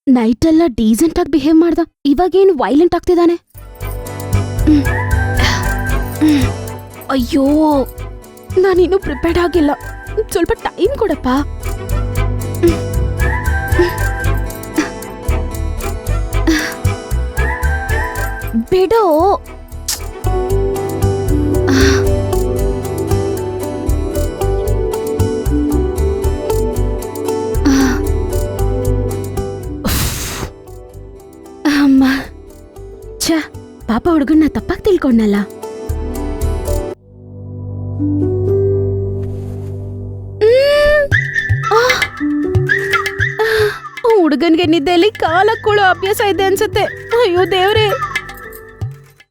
ನೈಟೆಲ್ಲ ಡೀಸೆಂಟ್ ಆಗಿ ಬಿಹೇವ್ ಮಾಡ್ದ, ಇವಾಗೇನು ವೈಲೆಂಟ್ ಆಗ್ತಿದ್ದಾನೆ. ಅಯ್ಯೋ, ನಾನಿನ್ನೂ ಪ್ರಿಪೇರ್ಡ್ ಆಗಿಲ್ಲ. ಸ್ವಲ್ಪ ಟೈಮ್ ಕೊಡಪ್ಪ. ಬಿಡೋ. ಅಮ್ಮ, ಛ, ಪಾಪ ಹುಡುಗನ್ನ ತಪ್ಪಾಗಿ ತಿಳ್ಕೊಂಡಲ್ಲ. ಹುಡುಗನ್ಗೆ ನಿದ್ದೆಯಲ್ಲಿ ಕಾಲ ಕೂಳೋ ಅಭ್ಯಾಸ ಇದೆ ಅನ್ಸುತ್ತೆ. ಅಯ್ಯೋ ದೇವ್ರೆ.